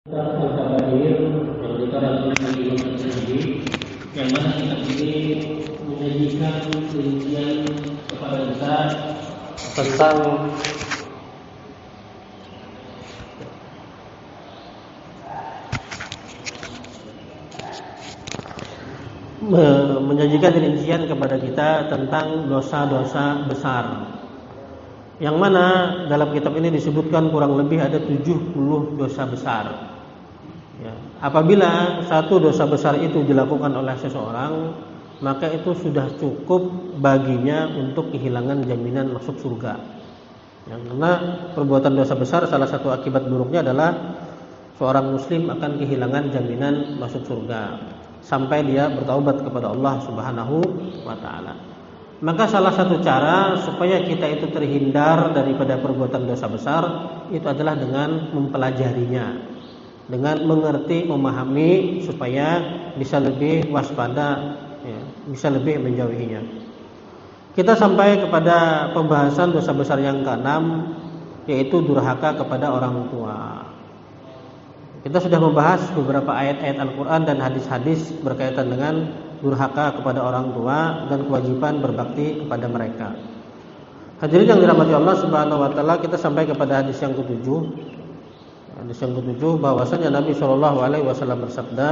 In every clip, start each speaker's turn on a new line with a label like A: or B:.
A: Al-Kabair yang dikarang oleh Imam Al-Syafi'i, yang mana kitab ini menyajikan rincian kepada kita tentang dosa-dosa besar, yang mana dalam kitab ini disebutkan kurang lebih ada 70 dosa besar. Ya, apabila satu dosa besar itu dilakukan oleh seseorang, maka itu sudah cukup baginya untuk kehilangan jaminan masuk surga. Ya, karena perbuatan dosa besar salah satu akibat buruknya adalah seorang muslim akan kehilangan jaminan masuk surga sampai dia bertaubat kepada Allah Subhanahu wa taala. Maka salah satu cara supaya kita itu terhindar daripada perbuatan dosa besar itu adalah dengan mempelajarinya, dengan mengerti, memahami supaya bisa lebih waspada, ya, bisa lebih menjauhinya. Kita sampai kepada pembahasan dosa besar yang keenam, yaitu durhaka kepada orang tua. Kita sudah membahas beberapa ayat-ayat Al-Quran dan hadis-hadis berkaitan dengan durhaka kepada orang tua dan kewajiban berbakti kepada mereka. Hadirin yang dirahmati Allah Subhanahu wa taala, kita sampai kepada hadis yang ketujuh. Hadis yang ketujuh bahwasanya Nabi Shallallahu alaihi wasallam bersabda,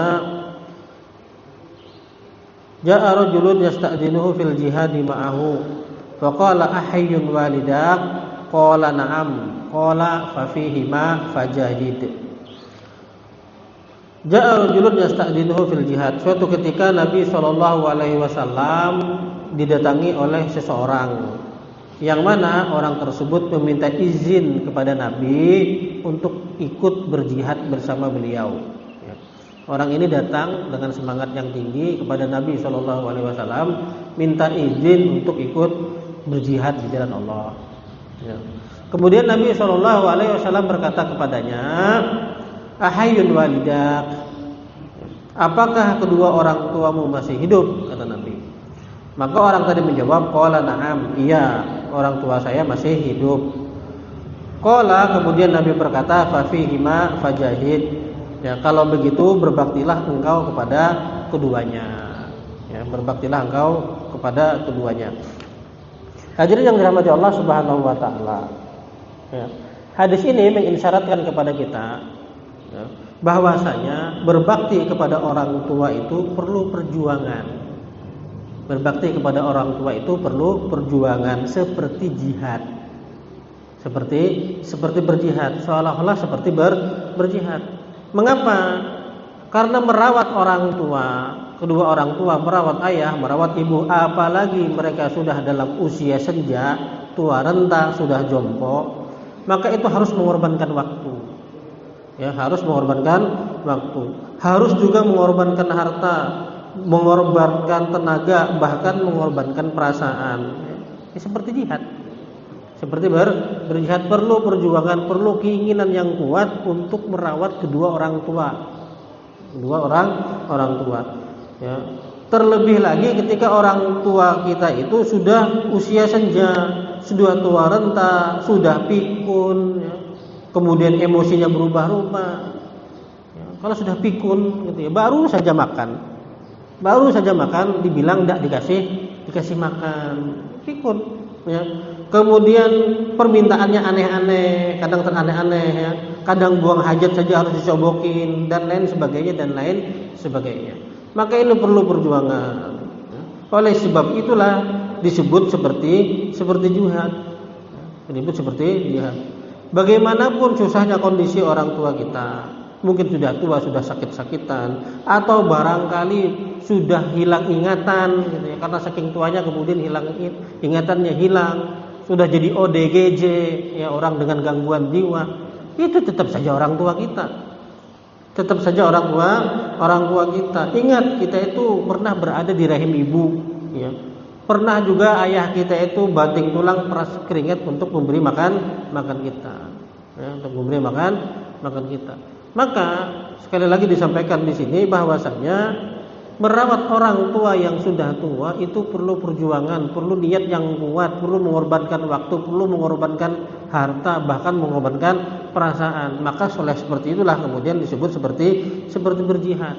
A: "Ja'a rajulun yasta'dinuhu fil jihadi ma'ahu, faqala ahayyun walidak? Qala na'am. Qala fa fihi ma fajahid." Ja'a rajulun yasta'dinuhu fil jihad. Suatu ketika Nabi Shallallahu alaihi wasallam didatangi oleh seseorang, yang mana orang tersebut meminta izin kepada Nabi untuk ikut berjihad bersama beliau. Orang ini datang dengan semangat yang tinggi kepada Nabi Shallallahu alaihi wasallam, minta izin untuk ikut berjihad di jalan Allah. Kemudian Nabi Shallallahu alaihi wasallam berkata kepadanya, "Ahayyun walidak? Apakah kedua orang tuamu masih hidup?" kata Nabi. Maka orang tadi menjawab, "Qala na'am, iya, orang tua saya masih hidup." Qala, kemudian Nabi berkata, "Fa fihi ma fajahid." Ya, kalau begitu berbaktilah engkau kepada keduanya. Ya, berbaktilah engkau kepada keduanya. Hadirin yang dirahmati Allah Subhanahu wa taala. Ya, hadis ini mengisyaratkan kepada kita, ya, bahwasanya berbakti kepada orang tua itu perlu perjuangan. Berbakti kepada orang tua itu perlu perjuangan seperti jihad. Seperti berjihad, seolah-olah seperti berjihad. Mengapa? Karena merawat orang tua, kedua orang tua, merawat ayah, merawat ibu, apalagi mereka sudah dalam usia senja, tua renta, sudah jompo, maka itu harus mengorbankan waktu. Ya, harus mengorbankan waktu. Harus juga mengorbankan harta, mengorbankan tenaga, bahkan mengorbankan perasaan. Ya, seperti jihad. Seperti berjihad, perlu perjuangan, perlu keinginan yang kuat untuk merawat kedua orang tua. Kedua orang tua. Ya. Terlebih lagi ketika orang tua kita itu sudah usia senja, sudah tua renta, sudah pikun, ya. Kemudian emosinya berubah-ubah. Ya. Kalau sudah pikun, gitu ya, baru saja makan, dibilang tidak dikasih makan, pikun. Ya. Kemudian permintaannya aneh-aneh, kadang teraneh-aneh, ya. Kadang buang hajat saja harus dicobokin dan lain sebagainya. Maka ini perlu perjuangan. Ya. Oleh sebab itulah disebut seperti jihad. Disebut seperti jihad. Bagaimanapun susahnya kondisi orang tua kita, mungkin sudah tua, sudah sakit-sakitan, atau barangkali sudah hilang ingatan, gitu ya, karena saking tuanya kemudian ingatannya hilang. Sudah jadi ODGJ, ya, orang dengan gangguan jiwa, itu tetap saja orang tua kita. Tetap saja orang tua kita. Ingat, kita itu pernah berada di rahim ibu, ya. Pernah juga ayah kita itu banting tulang peras keringat untuk memberi makan kita, ya, untuk memberi makan kita. Maka sekali lagi disampaikan di sini bahwasanya merawat orang tua yang sudah tua itu perlu perjuangan, perlu niat yang kuat, perlu mengorbankan waktu, perlu mengorbankan harta, bahkan mengorbankan perasaan. Maka soleh seperti itulah kemudian disebut seperti berjihad.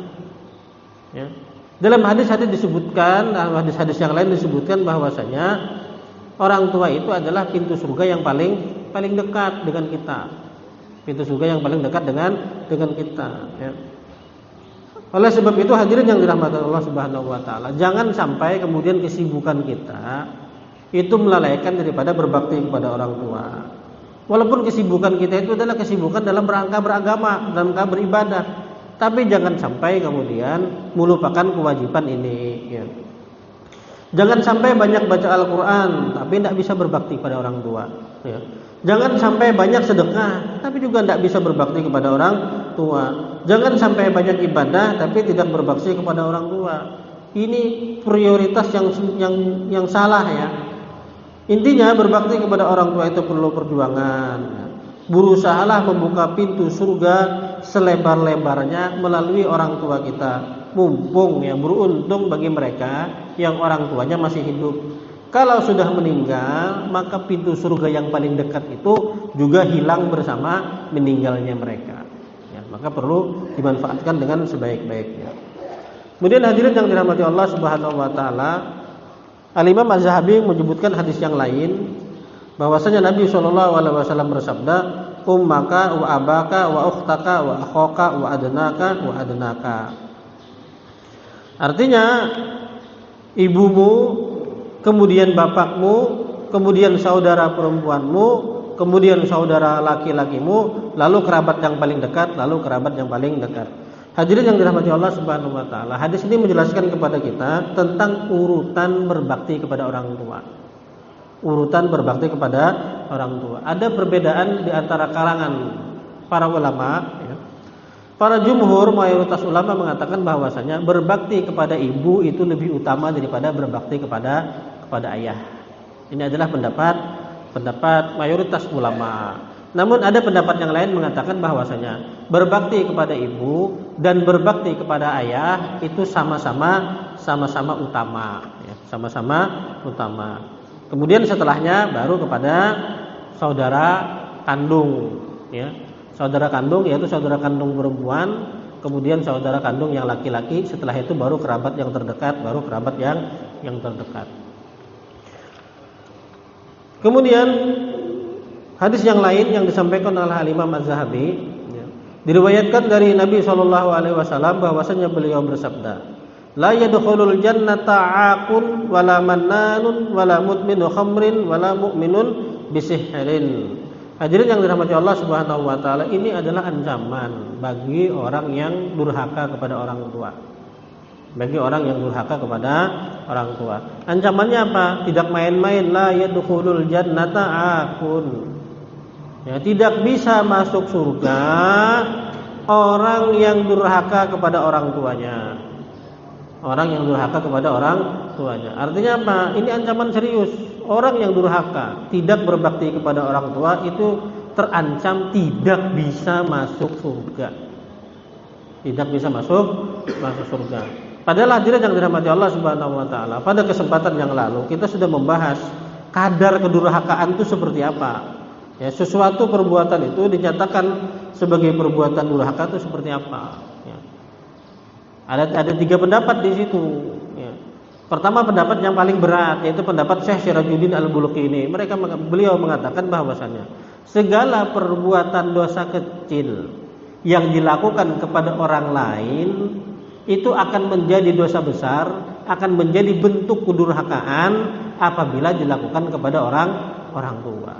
A: Ya. Dalam hadis-hadis disebutkan, hadis-hadis yang lain disebutkan bahwasanya orang tua itu adalah pintu surga yang paling dekat dengan kita. Pintu surga yang paling dekat dengan kita. Ya. Oleh sebab itu hadirin yang dirahmati Allah Subhanahu Wa Taala, jangan sampai kemudian kesibukan kita itu melalaikan daripada berbakti kepada orang tua. Walaupun kesibukan kita itu adalah kesibukan dalam rangka beragama, dalam rangka beribadah, tapi jangan sampai kemudian melupakan kewajiban ini. Ya. Jangan sampai banyak baca Al-Quran tapi tidak bisa berbakti pada orang tua. Ya. Jangan sampai banyak sedekah tapi juga tidak bisa berbakti kepada orang tua. Jangan sampai banyak ibadah tapi tidak berbakti kepada orang tua. Ini prioritas yang salah ya. Intinya berbakti kepada orang tua itu perlu perjuangan. Berusahalah membuka pintu surga selebar-lebarnya melalui orang tua kita. Mumpung ya, beruntung bagi mereka yang orang tuanya masih hidup. Kalau sudah meninggal, maka pintu surga yang paling dekat itu juga hilang bersama meninggalnya mereka. Ya, maka perlu dimanfaatkan dengan sebaik-baiknya. Kemudian hadirin yang dirahmati Allah Subhanahu Wa Taala, Al-Imam Az-Zahabi menyebutkan hadis yang lain bahwasanya Nabi SAW bersabda, ummaka wa abaka wa ukhtaka wa akhaka wa adnaka. Artinya ibumu, kemudian bapakmu, kemudian saudara perempuanmu, kemudian saudara laki-lakimu, lalu kerabat yang paling dekat, lalu kerabat yang paling dekat. Hadirin yang dirahmati Allah Subhanahu Wa Taala, hadis ini menjelaskan kepada kita tentang urutan berbakti kepada orang tua. Urutan berbakti kepada orang tua. Ada perbedaan di antara kalangan para ulama. Ya. Para jumhur, mayoritas ulama mengatakan bahwasanya berbakti kepada ibu itu lebih utama daripada berbakti kepada ayah. Ini adalah pendapat mayoritas ulama. Namun ada pendapat yang lain mengatakan bahwasanya berbakti kepada ibu dan berbakti kepada ayah itu sama-sama utama, ya, sama-sama utama. Kemudian setelahnya baru kepada saudara kandung, ya. Saudara kandung yaitu saudara kandung perempuan, kemudian saudara kandung yang laki-laki, setelah itu baru kerabat yang terdekat, baru kerabat yang terdekat. Kemudian hadis yang lain yang disampaikan oleh Imam Az-Zahabi, ya, diriwayatkan dari Nabi SAW bahwasanya beliau bersabda, la yadkhulul jannata 'aqun wala mannanun wala mudminu khamrin wala mu'minun bisihrin. Hadirin yang dirahmati Allah Subhanahu Wa Taala, ini adalah ancaman bagi orang yang durhaka kepada orang tua. Bagi orang yang durhaka kepada orang tua. Ancamannya apa? Tidak main-main, la yadkhulul jannata 'aqun. Ya, tidak bisa masuk surga orang yang durhaka kepada orang tuanya. Orang yang durhaka kepada orang tuanya. Artinya apa? Ini ancaman serius. Orang yang durhaka, tidak berbakti kepada orang tua itu terancam tidak bisa masuk surga. Tidak bisa masuk surga. Padahal hadirin yang dirahmati Allah Subhanahu Wa Taala, pada kesempatan yang lalu kita sudah membahas kadar kedurhakaan itu seperti apa. Ya, sesuatu perbuatan itu dinyatakan sebagai perbuatan durhaka itu seperti apa. Ya. Ada 3 pendapat di situ. Ya. Pertama, pendapat yang paling berat yaitu pendapat Syekh Sirajuddin Al-Buluqini. Beliau mengatakan bahwasanya segala perbuatan dosa kecil yang dilakukan kepada orang lain itu akan menjadi dosa besar, akan menjadi bentuk kedurhakaan apabila dilakukan kepada orang tua.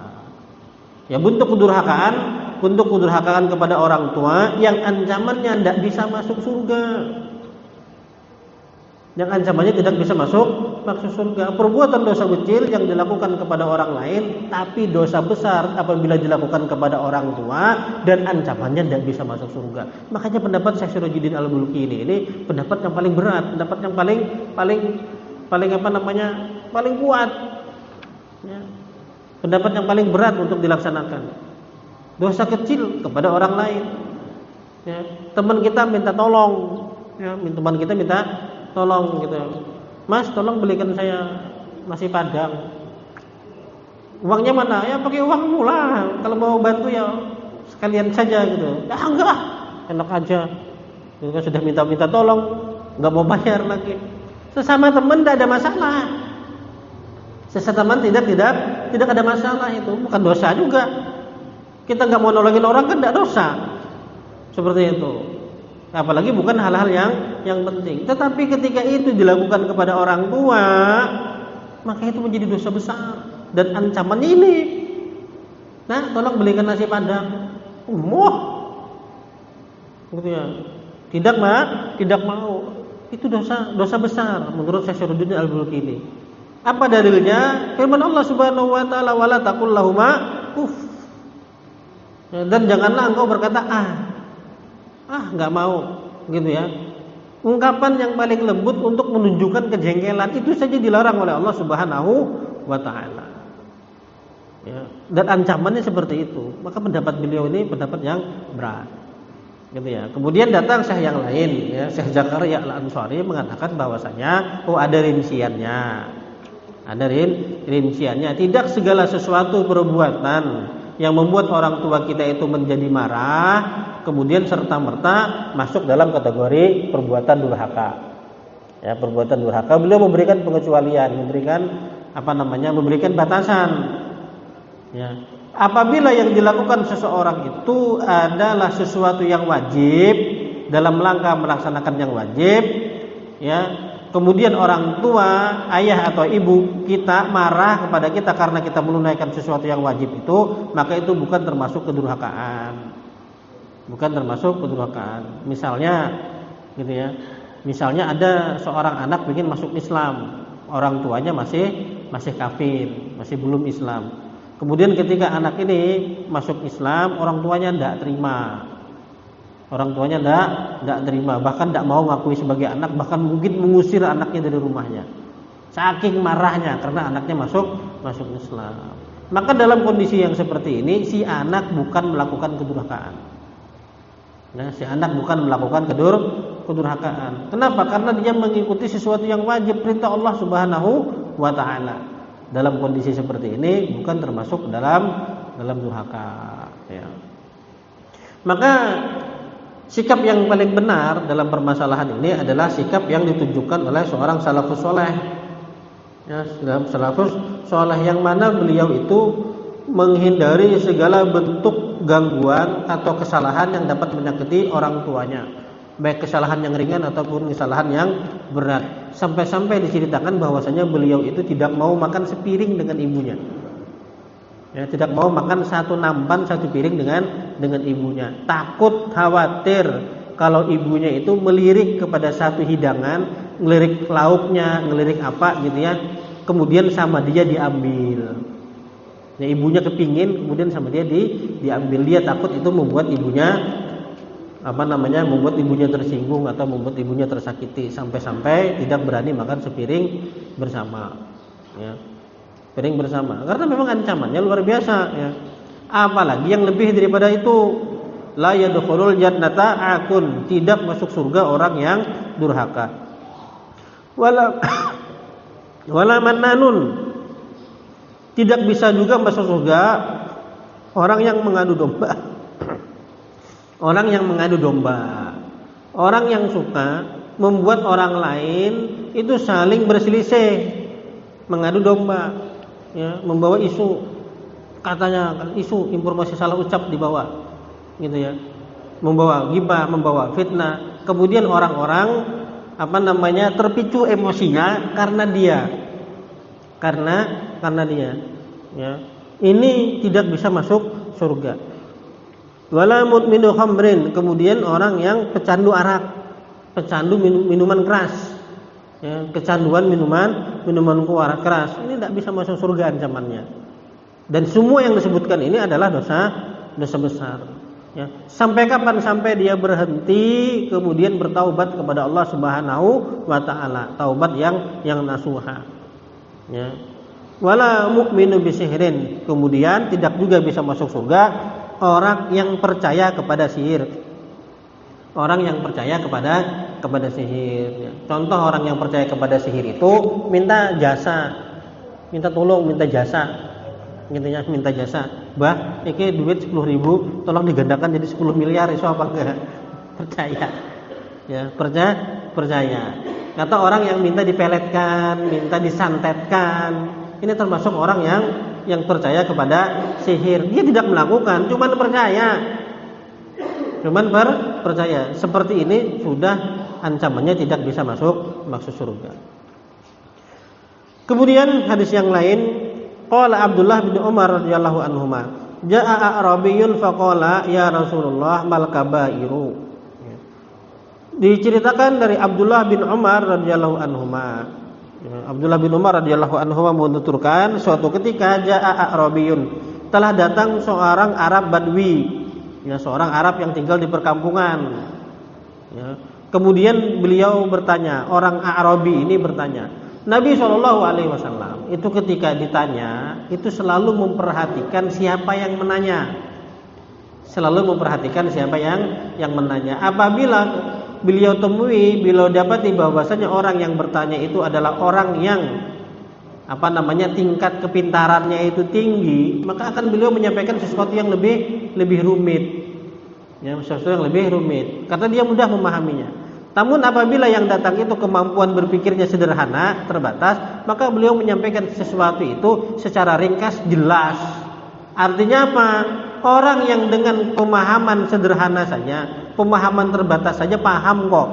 A: Ya, bentuk kedurhakaan kepada orang tua yang ancamannya tidak bisa masuk surga. Yang ancamannya tidak bisa masuk surga. Perbuatan dosa kecil yang dilakukan kepada orang lain, tapi dosa besar apabila dilakukan kepada orang tua dan ancamannya tidak bisa masuk surga. Makanya pendapat Syekh Sirajuddin Al-Buluqini ini pendapat yang paling berat, pendapat yang paling kuat. Ya. Pendapat yang paling berat untuk dilaksanakan. Dosa kecil kepada orang lain. Ya. Teman kita minta tolong, ya, teman kita minta tolong gitu. Mas, tolong belikan saya nasi Padang. Uangnya mana? Ya pakai uangmu lah. Kalau mau bantu ya sekalian saja gitu. Ya enggak, enak aja. Gitu kan sudah minta tolong, enggak mau bayar lagi. Sesama teman tidak ada masalah. Sesama teman tidak ada masalah, itu bukan dosa juga. Kita enggak mau nolongin orang kan tidak dosa. Seperti itu. Apalagi bukan hal-hal yang penting. Tetapi ketika itu dilakukan kepada orang tua, maka itu menjadi dosa besar. Dan ancamannya ini, nah tolong belikan nasi padang, gitu ya. Tidak mau. Itu dosa besar menurut Syekh Syarudin Al-Bulkini. Apa dalilnya? Firman Allah Subhanahu wa taala, wala taqul lahuma uff. Dan janganlah engkau berkata enggak mau, gitu ya. Ungkapan yang paling lembut untuk menunjukkan kejengkelan itu saja dilarang oleh Allah Subhanahu wa taala. Ya, dan ancamannya seperti itu. Maka pendapat beliau ini pendapat yang berat. Gitu ya. Kemudian datang syekh yang lain, ya, Syekh Zakaria Al-Ansari mengatakan bahwasanya ada rinciannya. Ada rinciannya. Tidak segala sesuatu perbuatan yang membuat orang tua kita itu menjadi marah kemudian serta-merta masuk dalam kategori perbuatan durhaka. Ya, perbuatan durhaka beliau memberikan pengecualian, memberikan batasan. Ya. Apabila yang dilakukan seseorang itu adalah sesuatu yang wajib dalam rangka melaksanakan yang wajib, ya. Kemudian orang tua, ayah atau ibu kita marah kepada kita karena kita menunaikan sesuatu yang wajib itu, maka itu bukan termasuk kedurhakaan. Bukan termasuk kedurhakaan. Misalnya gitu ya. Misalnya ada seorang anak ingin masuk Islam, orang tuanya masih kafir, masih belum Islam. Kemudian ketika anak ini masuk Islam, orang tuanya tidak terima. Orang tuanya tidak terima, bahkan tidak mau ngakui sebagai anak, bahkan mungkin mengusir anaknya dari rumahnya. Saking marahnya karena anaknya masuk Islam. Maka dalam kondisi yang seperti ini, si anak bukan melakukan kedurhakaan. Nah, si anak bukan melakukan kedurhakaan. Kenapa? Karena dia mengikuti sesuatu yang wajib, perintah Allah Subhanahu wa taala. Dalam kondisi seperti ini bukan termasuk dalam durhaka, ya. Maka sikap yang paling benar dalam permasalahan ini adalah sikap yang ditunjukkan oleh seorang salafus saleh. Ya, salafus saleh yang mana beliau itu menghindari segala bentuk gangguan atau kesalahan yang dapat menyakiti orang tuanya, baik kesalahan yang ringan ataupun kesalahan yang berat. Sampai-sampai diceritakan bahwasanya beliau itu tidak mau makan sepiring dengan ibunya. Ya, tidak mau makan satu nampan satu piring dengan ibunya. Takut, khawatir kalau ibunya itu melirik kepada satu hidangan, ngelirik lauknya, ngelirik apa gitu ya. Kemudian sama dia diambil. Ya, ibunya kepingin, kemudian sama dia diambil. Dia takut itu membuat ibunya membuat ibunya tersinggung atau membuat ibunya tersakiti, sampai-sampai tidak berani makan sepiring bersama, ya. Piring bersama, karena memang ancamannya luar biasa, ya. Apalagi yang lebih daripada itu, la yadkhulul jannata akun, tidak masuk surga orang yang durhaka. Wala mannanun, tidak bisa juga masuk surga orang yang mengadu domba. Orang yang mengadu domba, orang yang suka membuat orang lain itu saling berselisih, mengadu domba, ya, membawa isu, katanya isu informasi salah ucap dibawa, gitu ya, membawa ghibah, membawa fitnah, kemudian orang-orang terpicu emosinya karena dia, ya, ini tidak bisa masuk surga. Wala mudminu khamrin, kemudian orang yang pecandu arak, pecandu minuman keras, ya, kecanduan minuman keras, ini tidak bisa masuk surga ancamannya. Dan semua yang disebutkan ini adalah dosa besar, ya. Sampai kapan? Sampai dia berhenti kemudian bertaubat kepada Allah Subhanahu wa taala, taubat yang nasuha, ya. Wala mu'minu bisihrin, kemudian tidak juga bisa masuk surga orang yang percaya kepada sihir. Orang yang percaya kepada sihir. Contoh orang yang percaya kepada sihir itu minta jasa, minta tolong, minta jasa, gitu ya, minta jasa. Bah, iki duit 10.000 tolong digandakan jadi 10 miliar iso apa enggak? Percaya. Ya, percaya. Kata orang yang minta dipeletkan, minta disantetkan, ini termasuk orang yang percaya kepada sihir. Dia tidak melakukan, cuman percaya. Percaya. Seperti ini sudah ancamannya tidak bisa masuk surga. Kemudian hadis yang lain, qala Abdullah bin Umar radhiyallahu anhuma, jaa a'rabiyyun faqala ya Rasulullah mal kabairu. Diceritakan dari Abdullah bin Umar radhiyallahu anhuma. Abdullah bin Umar radhiyallahu anhuma menuturkan suatu ketika jaa a'rabiyyun, telah datang seorang Arab Badwi, ya, seorang Arab yang tinggal di perkampungan. Ya. Kemudian beliau bertanya, orang Arabi ini bertanya, Nabi SAW itu ketika ditanya itu selalu memperhatikan siapa yang menanya, yang menanya. Apabila beliau temui, beliau dapati bahwasanya orang yang bertanya itu adalah orang yang tingkat kepintarannya itu tinggi, maka akan beliau menyampaikan sesuatu yang lebih rumit, ya, sesuatu yang lebih rumit, karena dia mudah memahaminya. Namun apabila yang datang itu kemampuan berpikirnya sederhana, terbatas, maka beliau menyampaikan sesuatu itu secara ringkas, jelas. Artinya apa? Orang yang dengan pemahaman sederhana saja, pemahaman terbatas saja paham kok.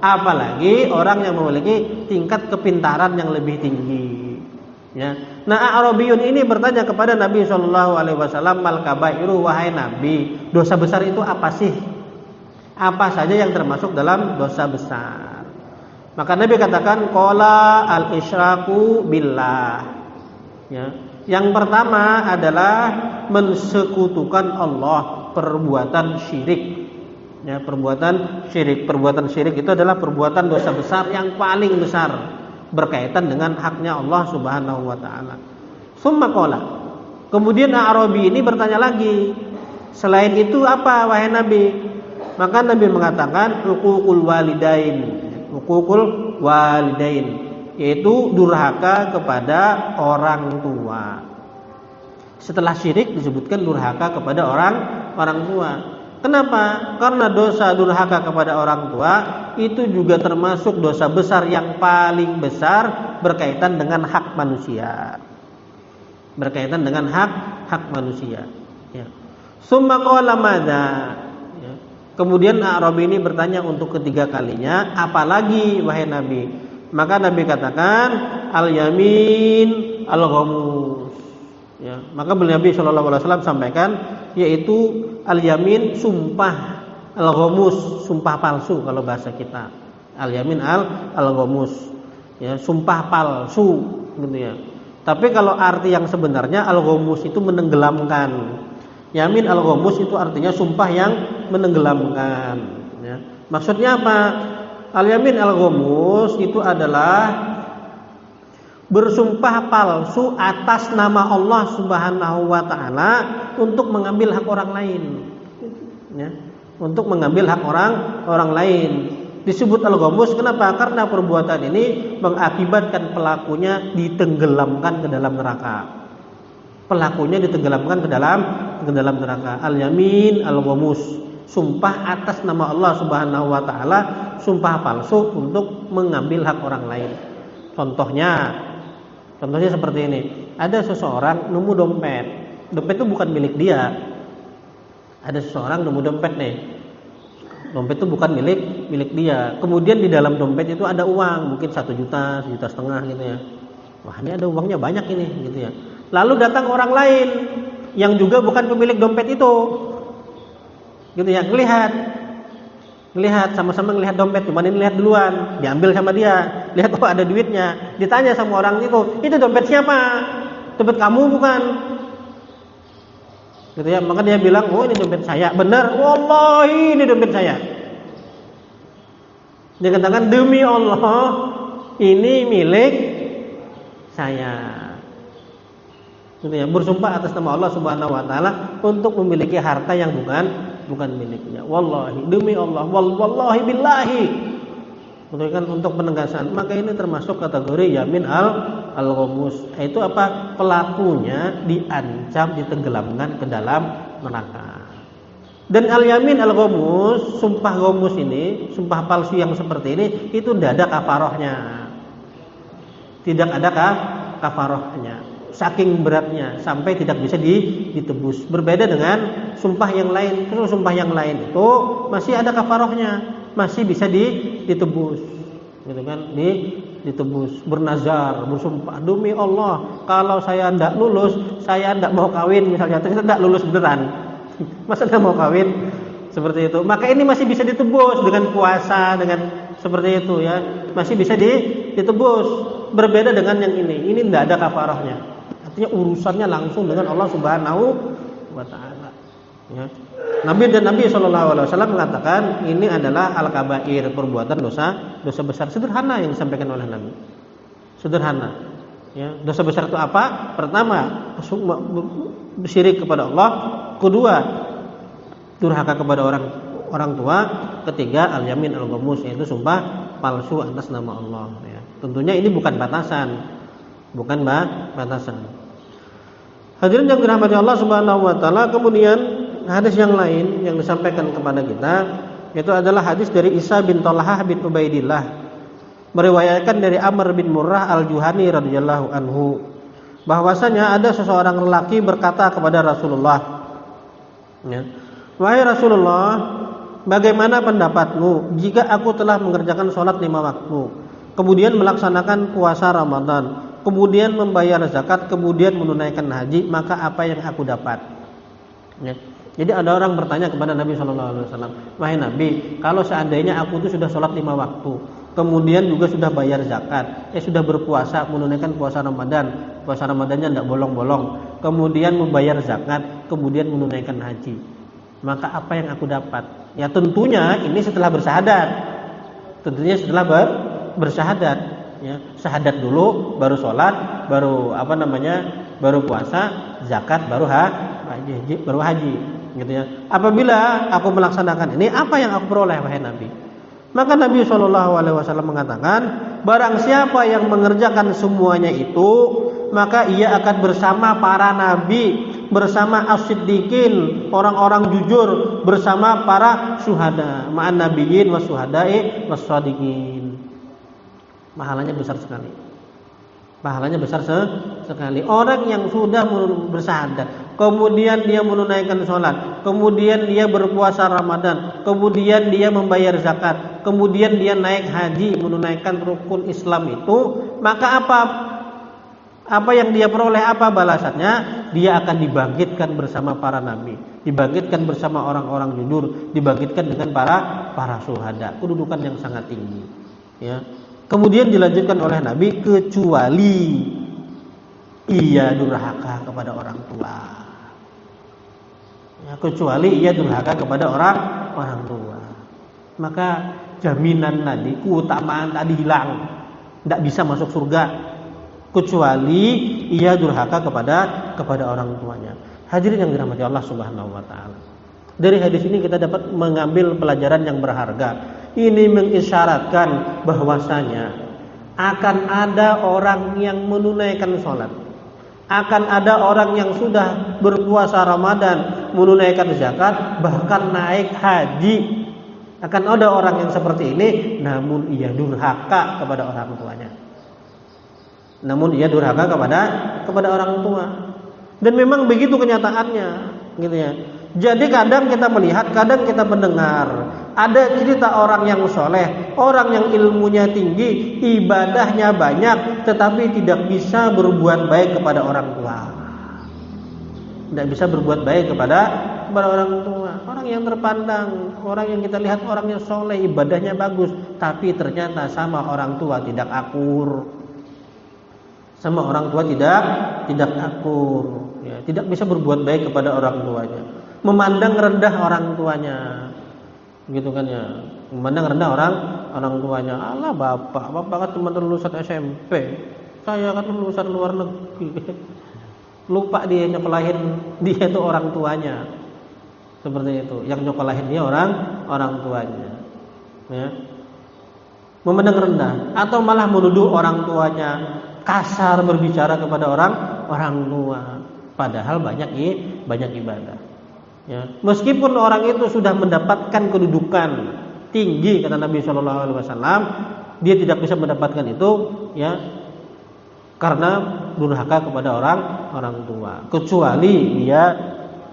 A: Apalagi orang yang memiliki tingkat kepintaran yang lebih tinggi. Ya. Nah, Arabiyun ini bertanya kepada Nabi SAW, mal kabairu, wahai Nabi, dosa besar itu apa sih? Apa saja yang termasuk dalam dosa besar? Maka Nabi katakan, qala al-isyraku billah. Ya. Yang pertama adalah mensekutukan Allah, perbuatan syirik. Ya, perbuatan syirik itu adalah perbuatan dosa besar yang paling besar berkaitan dengan haknya Allah Subhanahu wa taala. Summa qala. Kemudian Arabi ini bertanya lagi, selain itu apa wahai Nabi? Maka Nabi mengatakan uququl walidain, yaitu durhaka kepada orang tua. Setelah syirik disebutkan durhaka kepada orang tua. Kenapa? Karena dosa durhaka kepada orang tua itu juga termasuk dosa besar yang paling besar berkaitan dengan hak manusia. Ya. Summa qala madza? Ya. Kemudian Arabi ini bertanya untuk ketiga kalinya, apalagi wahai Nabi? Maka Nabi katakan al-yamin al-ghamus. Ya, maka Nabi SAW sampaikan, yaitu al-yamin, sumpah, al-ghamus, sumpah palsu kalau bahasa kita. Al-yamin al-ghamus, ya, sumpah palsu gitu ya. Tapi kalau arti yang sebenarnya al-ghamus itu menenggelamkan. Yamin al-ghamus itu artinya sumpah yang menenggelamkan, ya. Maksudnya apa? Al-yamin al-ghamus itu adalah bersumpah palsu atas nama Allah Subhanahu wa taala untuk mengambil hak orang lain. Ya, untuk mengambil hak orang lain. Disebut al-ghamus kenapa? Karena perbuatan ini mengakibatkan pelakunya ditenggelamkan ke dalam neraka. Ke dalam neraka. Al-yamin al-ghamus, sumpah atas nama Allah Subhanahu wa taala, sumpah palsu untuk mengambil hak orang lain. Contohnya seperti ini. Ada seseorang nemu dompet. Dompet itu bukan milik dia. Ada seseorang nemu dompet nih. Dompet itu bukan milik dia. Kemudian di dalam dompet itu ada uang, mungkin 1 juta, 1,5 juta gitu ya. Wah, ini ada uangnya banyak ini gitu ya. Lalu datang orang lain yang juga bukan pemilik dompet itu. Gitu ya, Ngelihat sama-sama ngelihat dompet, cuman ini lihat duluan, diambil sama dia. Lihat ada duitnya, ditanya sama orang itu dompet siapa? Dompet kamu bukan? Gitu ya, maka dia bilang, "Oh, ini dompet saya." Benar, wallahi ini dompet saya. Dia katakan, "Demi Allah, ini milik saya." Gitu ya, bersumpah atas nama Allah Subhanahu wa taala untuk memiliki harta yang bukan miliknya. Wallahi, demi Allah, wallahi billahi. Betul kan, untuk penegasan. Maka ini termasuk kategori yamin al-ghamus. Itu apa? Pelakunya diancam ditenggelamkan ke dalam neraka. Dan al-yamin al-ghamus, sumpah ghamus ini, sumpah palsu yang seperti ini, itu tidak ada kafarohnya. Tidak ada kafarohnya. Saking beratnya sampai tidak bisa ditebus. Berbeda dengan sumpah yang lain. Kalau sumpah yang lain itu masih ada kafarohnya, masih bisa ditebus, gitu kan? Ditebus, bernazar, bersumpah demi Allah, kalau saya tidak lulus, saya tidak mau kawin misalnya, terus tidak lulus beneran. Masa tidak mau kawin? Seperti itu. Maka ini masih bisa ditebus dengan puasa, dengan seperti itu ya. Masih bisa ditebus. Berbeda dengan yang ini. Ini tidak ada kafarahnya. Artinya urusannya langsung dengan Allah Subhanahu wa taala. Ya. Nabi Shallallahu alaihi wasallam mengatakan ini adalah al-kabair, perbuatan dosa besar sederhana yang disampaikan oleh Nabi. Sederhana. Ya, dosa besar itu apa? Pertama, syirik kepada Allah. Kedua, durhaka kepada orang tua. Ketiga, al-yamin al-ghamus, yaitu sumpah palsu atas nama Allah. Ya. Tentunya ini bukan batasan, batasan. Hadirin yang dirahmati Allah Subhanahu wa taala, kemudian hadis yang lain yang disampaikan kepada kita itu adalah hadis dari Isa bin Talhah bin Ubaidillah, meriwayatkan dari Amr bin Murrah al-Juhani radhiyallahu anhu, bahwasanya ada seseorang lelaki berkata kepada Rasulullah, ya, wahai Rasulullah, bagaimana pendapatmu jika aku telah mengerjakan sholat 5 waktu, kemudian melaksanakan puasa Ramadan, kemudian membayar zakat, kemudian menunaikan haji, maka apa yang aku dapat? Ya. Jadi ada orang bertanya kepada Nabi Shallallahu Alaihi Wasallam, wahai Nabi, kalau seandainya aku itu sudah sholat 5 waktu, kemudian juga sudah bayar zakat, sudah berpuasa, menunaikan puasa Ramadannya tidak bolong-bolong, kemudian membayar zakat, kemudian menunaikan haji, maka apa yang aku dapat? Ya tentunya ini setelah bersyahadat, bersyahadat. Ya, syahadat dulu, baru sholat, baru baru puasa, zakat, baru haji, gitu ya. Apabila aku melaksanakan ini, apa yang aku peroleh, wahai Nabi? Maka Nabi SAW mengatakan, barang siapa yang mengerjakan semuanya itu, maka ia akan bersama para nabi, bersama as-siddiqin, orang-orang jujur, bersama para syuhada, ma'an nabiyyin was syuhada'i was shadiqin. Pahalanya besar sekali. Orang yang sudah bersyahadat, kemudian dia menunaikan sholat, kemudian dia berpuasa Ramadan, kemudian dia membayar zakat, kemudian dia naik haji, menunaikan rukun Islam itu, maka apa yang dia peroleh, apa balasannya? Dia akan dibangkitkan bersama para nabi, dibangkitkan bersama orang-orang jujur, dibangkitkan dengan para syuhada. Kedudukan yang sangat tinggi. Ya. Kemudian dilanjutkan oleh Nabi, kecuali ia durhaka kepada orang tua. Ya, kecuali ia durhaka kepada orang tua. Maka jaminan tadi, keutamaan tadi hilang. Tidak bisa masuk surga kecuali ia durhaka kepada orang tuanya. Hadirin yang dirahmati Allah Subhanahu wa taala. Dari hadis ini kita dapat mengambil pelajaran yang berharga. Ini mengisyaratkan bahwasanya akan ada orang yang menunaikan sholat, akan ada orang yang sudah berpuasa Ramadan, menunaikan zakat, bahkan naik haji. Akan ada orang yang seperti ini, namun ia durhaka kepada orang tuanya. Kepada orang tua. Dan memang begitu kenyataannya, gitu ya. Jadi kadang kita melihat, kadang kita mendengar ada cerita orang yang soleh, orang yang ilmunya tinggi, ibadahnya banyak, tetapi tidak bisa berbuat baik kepada orang tua. Tidak bisa berbuat baik kepada orang tua. Orang yang terpandang, orang yang kita lihat orang yang soleh, ibadahnya bagus, tapi ternyata sama orang tua tidak akur. Sama orang tua tidak akur, ya, tidak bisa berbuat baik kepada orang tuanya. Memandang rendah orang tuanya, gitu kan ya, memandang rendah orang tuanya. Alah bapak kan cuma lulusan SMP, saya kan lulusan luar negeri. Lupa dia nyekolahin dia itu orang tuanya, seperti itu. Yang nyekolahin dia orang tuanya, ya. memandang rendah, atau malah menuduh orang tuanya, kasar berbicara kepada orang tua, padahal banyak ibadah. Ya. Meskipun orang itu sudah mendapatkan kedudukan tinggi, kata Nabi Shallallahu Alaihi Wasallam, dia tidak bisa mendapatkan itu, ya, karena durhaka kepada orang tua, kecuali dia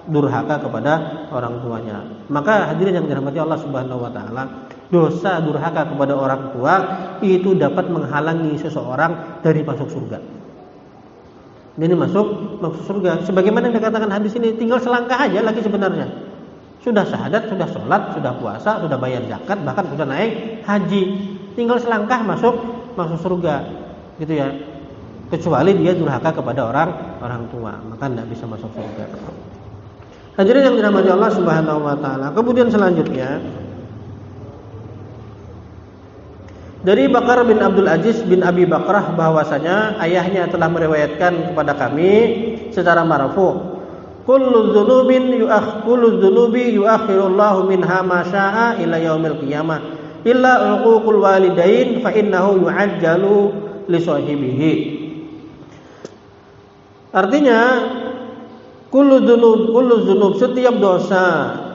A: durhaka kepada orang tuanya. Maka hadirin yang dirahmati Allah Subhanahu Wa Taala, dosa durhaka kepada orang tua itu dapat menghalangi seseorang dari masuk surga. Ini masuk surga. Sebagaimana yang dikatakan hadis ini, tinggal selangkah aja lagi sebenarnya. Sudah syahadat, sudah sholat, sudah puasa, sudah bayar zakat, bahkan sudah naik haji. Tinggal selangkah masuk surga, gitu ya. Kecuali dia durhaka kepada orang tua, maka tidak bisa masuk surga. Hadirin yang dirahmati Allah Subhanahu Wa Taala. Kemudian selanjutnya, dari Bakar bin Abdul Aziz bin Abi Bakrah bahwasanya ayahnya telah meriwayatkan kepada kami secara marfu, kullu dzunubi yuakhirullahu minha ma syaa ila yaumil qiyamah illa uququl walidain fa innahu yu'ajjalu li sahibihi. Artinya kullu dzunub setiap dosa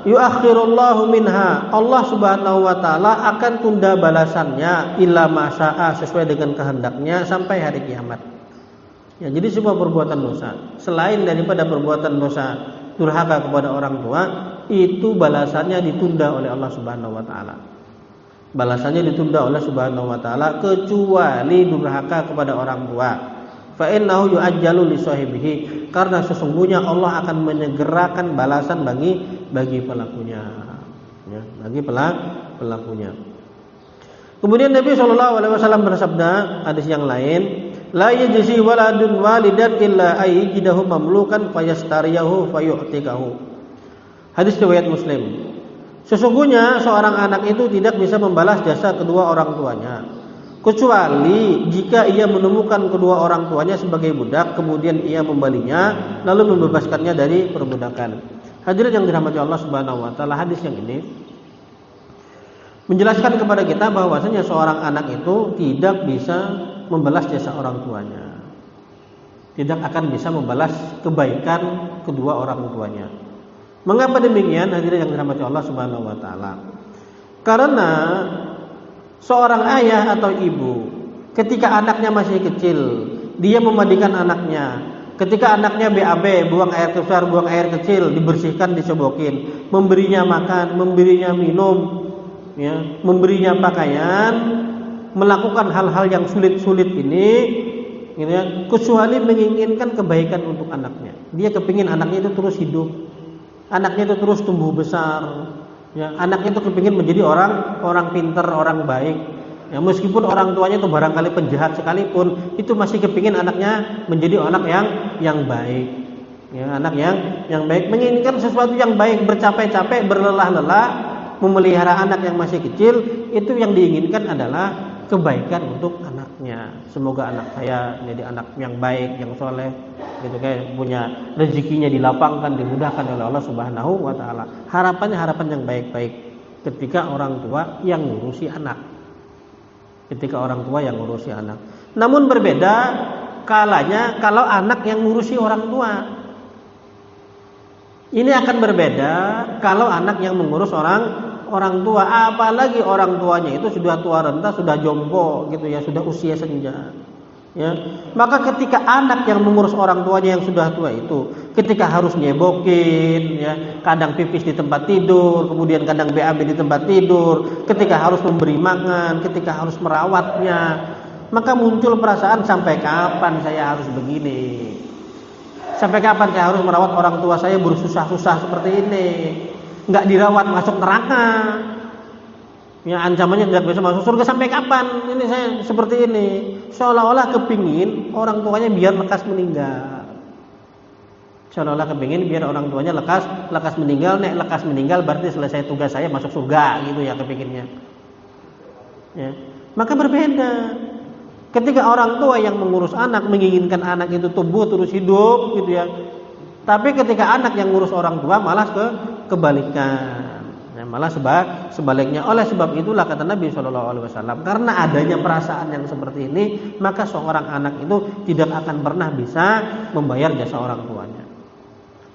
A: yuakhirullahu minha, Allah Subhanahu wa taala akan tunda balasannya illa masya'a, sesuai dengan kehendaknya sampai hari kiamat. Ya, jadi semua perbuatan dosa selain daripada perbuatan dosa durhaka kepada orang tua itu balasannya ditunda oleh Allah Subhanahu wa taala. Balasannya ditunda oleh Subhanahu wa taala kecuali durhaka kepada orang tua. Fa innahu yu'ajjalu li sahibihi, karena sesungguhnya Allah akan menyegerakan balasan bagi pelakunya, ya, bagi pelakunya. Kemudian Nabi SAW bersabda, hadis yang lain, la yajzi waladun walidan illa ayyidahu mamlukan fayastariyahu fayu'tikahu. Hadis riwayat Muslim. Sesungguhnya seorang anak itu tidak bisa membalas jasa kedua orang tuanya kecuali jika ia menemukan kedua orang tuanya sebagai budak, kemudian ia membalinya lalu membebaskannya dari perbudakan. Hadirin yang dirahmati Allah Subhanahu wa taala, hadis yang ini menjelaskan kepada kita bahwasanya seorang anak itu tidak bisa membalas jasa orang tuanya. Tidak akan bisa membalas kebaikan kedua orang tuanya. Mengapa demikian, hadirin yang dirahmati Allah Subhanahu wa taala? Karena seorang ayah atau ibu ketika anaknya masih kecil, dia memandikan anaknya. Ketika anaknya BAB, buang air besar, buang air kecil, dibersihkan, dicobokin, memberinya makan, memberinya minum, ya, memberinya pakaian, melakukan hal-hal yang sulit-sulit ini, gitu ya, kecuali menginginkan kebaikan untuk anaknya. Dia kepingin anaknya itu terus hidup, anaknya itu terus tumbuh besar. Ya, anaknya itu kepingin menjadi orang pintar, orang baik. Ya, meskipun orang tuanya itu barangkali penjahat sekalipun, itu masih kepingin anaknya menjadi anak yang baik. Ya, anak yang baik, menginginkan sesuatu yang baik, bercapek-capek, berlelah-lelah, memelihara anak yang masih kecil, itu yang diinginkan adalah kebaikan untuk anaknya. Semoga anak saya menjadi anak yang baik, yang soleh, gitu, kayak punya rezekinya dilapangkan, dimudahkan oleh Allah Subhanahu wa taala. Harapannya harapan yang baik-baik ketika orang tua yang ngurusi anak. Ketika orang tua yang ngurusi anak. Namun berbeda kalanya kalau anak yang ngurusi orang tua. Ini akan berbeda kalau anak yang mengurus orang tua, apalagi orang tuanya itu sudah tua renta, sudah jompo, gitu ya, sudah usia senja. Ya, maka ketika anak yang mengurus orang tuanya yang sudah tua itu, ketika harus nyebokin, ya, kadang pipis di tempat tidur, kemudian kadang BAB di tempat tidur, ketika harus memberi makan, ketika harus merawatnya, maka muncul perasaan, sampai kapan saya harus begini? Sampai kapan saya harus merawat orang tua saya bersusah-susah seperti ini? Nggak dirawat masuk neraka. Ya, ancamannya tidak bisa masuk surga. Sampai kapan ini saya seperti ini? Seolah-olah kepingin orang tuanya biar lekas meninggal. Seolah-olah kepingin biar orang tuanya lekas meninggal. Nek lekas meninggal berarti selesai tugas saya masuk surga, gitu ya kepinginnya. Ya. Maka berbeda ketika orang tua yang mengurus anak menginginkan anak itu tumbuh terus hidup, gitu ya. Tapi ketika anak yang ngurus orang tua malah kebalikan. Malah sebaliknya. Oleh sebab itulah kata Nabi SAW, karena adanya perasaan yang seperti ini, maka seorang anak itu tidak akan pernah bisa membayar jasa orang tuanya.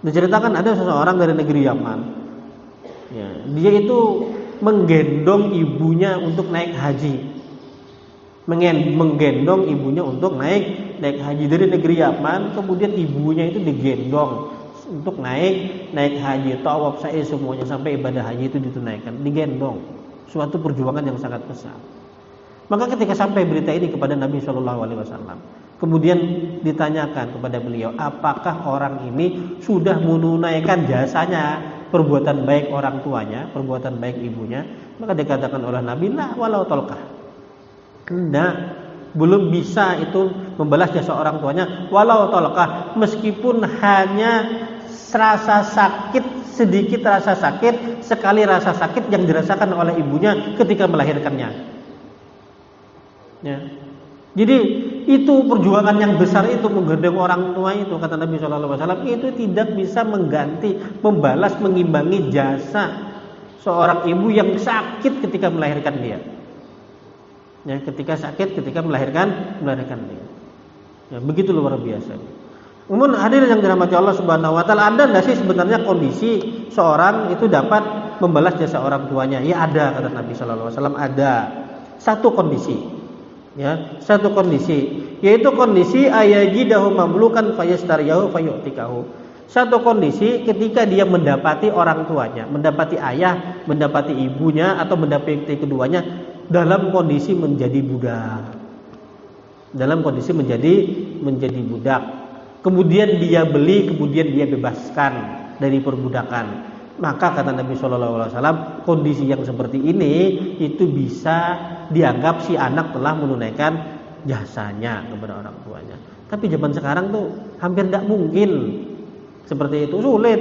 A: Diceritakan ada seseorang dari negeri Yaman. Ya, dia itu menggendong ibunya untuk naik haji. Menggendong ibunya untuk naik haji dari negeri Yaman, kemudian ibunya itu digendong untuk naik haji, tawaf, sa'i semuanya sampai ibadah haji itu ditunaikan, digendong. Suatu perjuangan yang sangat besar. Maka ketika sampai berita ini kepada Nabi SAW, kemudian ditanyakan kepada beliau, apakah orang ini sudah menunaikan jasanya, perbuatan baik orang tuanya, perbuatan baik ibunya? Maka dikatakan oleh Nabi, la walau tolkah. Tidak, belum bisa itu membalas jasa orang tuanya, walau tolkah, meskipun hanya rasa sakit, sedikit rasa sakit, sekali rasa sakit yang dirasakan oleh ibunya ketika melahirkannya. Ya. Jadi itu perjuangan yang besar itu, menggendong orang tua itu, kata Nabi SAW, itu tidak bisa mengganti, membalas, mengimbangi jasa seorang ibu yang sakit ketika melahirkan dia. Ya, ketika sakit, ketika melahirkan dia. Ya, begitu luar biasa. Namun hadirin yang dirahmati Allah Subhanahu wa taala, ada enggak sih sebenarnya kondisi seorang itu dapat membalas jasa orang tuanya? Ya ada, kata Nabi sallallahu alaihi wasallam, ada. Satu kondisi. Ya, satu kondisi, yaitu kondisi ayajidahu mamlukan fayastariyahu fayu'tikahu. Satu kondisi ketika dia mendapati orang tuanya, mendapati ayah, mendapati ibunya atau mendapati keduanya dalam kondisi menjadi budak. Dalam kondisi menjadi budak. Kemudian dia beli, kemudian dia bebaskan dari perbudakan. Maka kata Nabi SAW, kondisi yang seperti ini itu bisa dianggap si anak telah menunaikan jasanya kepada orang tuanya. Tapi zaman sekarang tuh hampir tidak mungkin seperti itu, sulit.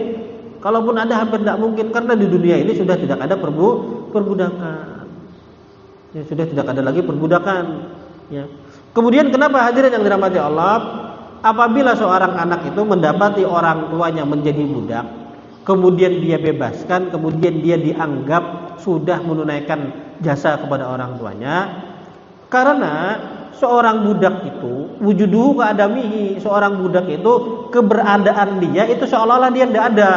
A: Kalaupun ada, hampir tidak mungkin, karena di dunia ini sudah tidak ada perbudakan. Ya, sudah tidak ada lagi perbudakan. Ya. Kemudian kenapa hadirin yang dirahmati Allah? Apabila seorang anak itu mendapati orang tuanya menjadi budak, kemudian dia bebaskan, kemudian dia dianggap sudah menunaikan jasa kepada orang tuanya, karena seorang budak itu wujuduhu ka'adamihi, seorang budak itu keberadaan dia itu seolah-olah dia tidak ada.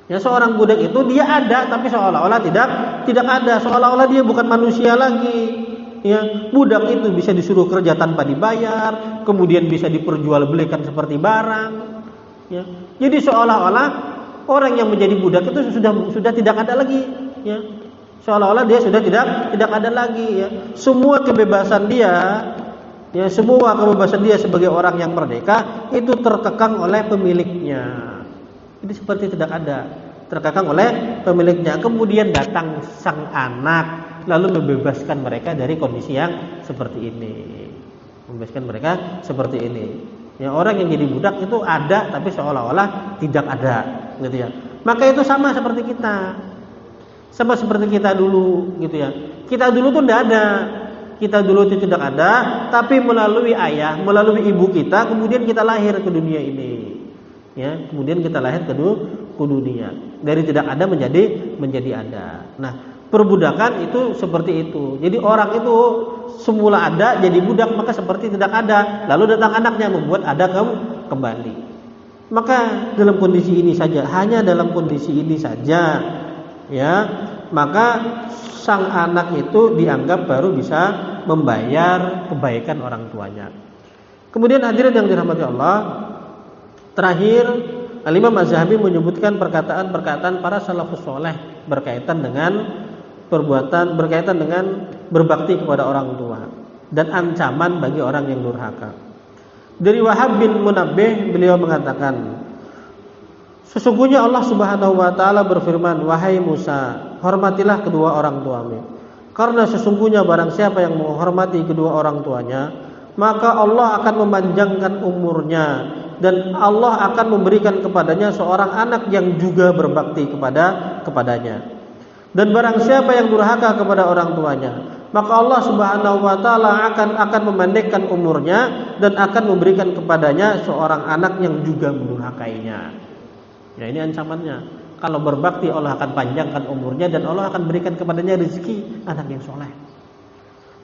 A: Ya, seorang budak itu dia ada tapi seolah-olah tidak ada, seolah-olah dia bukan manusia lagi. Ya, budak itu bisa disuruh kerja tanpa dibayar, kemudian bisa diperjualbelikan seperti barang. Ya, jadi seolah-olah orang yang menjadi budak itu sudah tidak ada lagi. Ya, seolah-olah dia sudah tidak ada lagi. Ya, semua kebebasan dia, sebagai orang yang merdeka itu terkekang oleh pemiliknya. Jadi seperti tidak ada, terkekang oleh pemiliknya. Kemudian datang sang anak, lalu membebaskan mereka dari kondisi yang seperti ini. Membebaskan mereka seperti ini. Ya, orang yang jadi budak itu ada tapi seolah-olah tidak ada, gitu ya. Maka itu sama seperti kita. Sama seperti kita dulu, gitu ya. Kita dulu tuh tidak ada. Kita dulu itu tidak ada, tapi melalui ayah, melalui ibu kita, kemudian kita lahir ke dunia ini. Ya, kemudian kita lahir ke dunia. Dari tidak ada menjadi ada. Nah, perbudakan itu seperti itu. Jadi orang itu semula ada jadi budak, maka seperti tidak ada. Lalu datang anaknya membuat ada kembali. Maka dalam kondisi ini saja, hanya dalam kondisi ini saja, ya, maka sang anak itu dianggap baru bisa membayar kebaikan orang tuanya. Kemudian hadirin yang dirahmati Allah, terakhir Al-Imam Az-Zahabi menyebutkan perkataan-perkataan para salafus soleh berkaitan dengan berbakti kepada orang tua dan ancaman bagi orang yang durhaka. Dari Wahab bin Munabbih, beliau mengatakan, sesungguhnya Allah Subhanahu wa taala berfirman, wahai Musa, hormatilah kedua orang tuamu, karena sesungguhnya barang siapa yang menghormati kedua orang tuanya, maka Allah akan memanjangkan umurnya dan Allah akan memberikan kepadanya seorang anak yang juga berbakti kepadanya. Dan barang siapa yang durhaka kepada orang tuanya, maka Allah Subhanahu wa taala akan memendekkan umurnya dan akan memberikan kepadanya seorang anak yang juga mendurhakainya. Ya, ini ancamannya. kalau berbakti Allah akan panjangkan umurnya dan Allah akan berikan kepadanya rezeki anak yang soleh.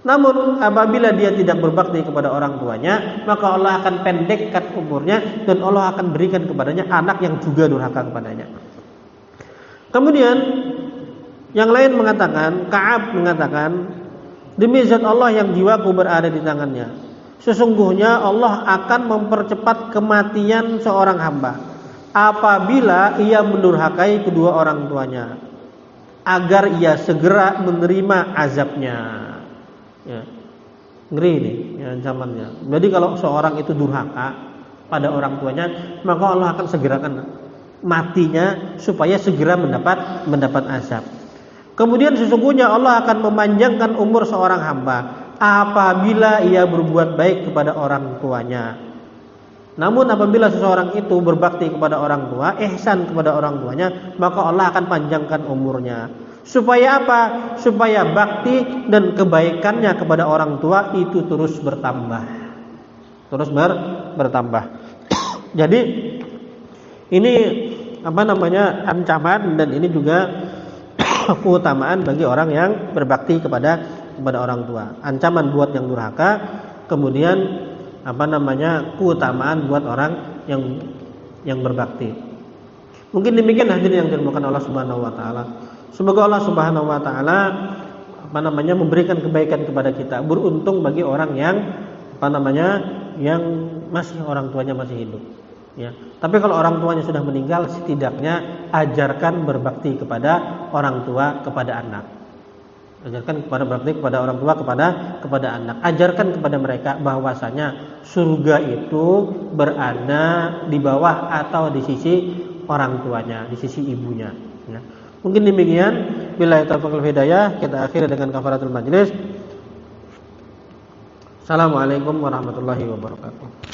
A: Namun apabila dia tidak berbakti kepada orang tuanya, maka Allah akan pendekkan umurnya dan Allah akan berikan kepadanya anak yang juga durhaka kepadanya. Kemudian yang lain mengatakan, Ka'ab mengatakan, demi zat Allah yang jiwaku berada di tangannya, sesungguhnya Allah akan mempercepat kematian seorang hamba apabila ia mendurhakai kedua orang tuanya, agar ia segera menerima azabnya. Ya. Ngeri ini ya, ancamannya. Jadi kalau seorang itu durhaka pada orang tuanya, maka Allah akan segerakan matinya supaya segera mendapat azab. Kemudian sesungguhnya Allah akan memanjangkan umur seorang hamba apabila ia berbuat baik kepada orang tuanya. Namun apabila seseorang itu berbakti kepada orang tua, ihsan kepada orang tuanya, maka Allah akan panjangkan umurnya. Supaya apa? Supaya bakti dan kebaikannya kepada orang tua itu terus bertambah. Terus bertambah. Jadi ini ancaman, dan ini juga keutamaan bagi orang yang berbakti kepada orang tua. Ancaman buat yang durhaka, kemudian keutamaan buat orang yang berbakti. Mungkin demikian hadirin yang dirahmati Allah Subhanahu wa taala. Semoga Allah Subhanahu wa taala memberikan kebaikan kepada kita. Beruntung bagi orang yang yang masih orang tuanya masih hidup. Ya. Tapi kalau orang tuanya sudah meninggal, setidaknya ajarkan berbakti kepada orang tua kepada anak. Ajarkan berbakti kepada orang tua kepada anak. Ajarkan kepada mereka bahwasanya surga itu berada di bawah atau di sisi orang tuanya, di sisi ibunya. Ya. Mungkin demikian. Billahi taufiq wal hidayah. Kita akhiri dengan kafaratul majlis. Assalamualaikum warahmatullahi wabarakatuh.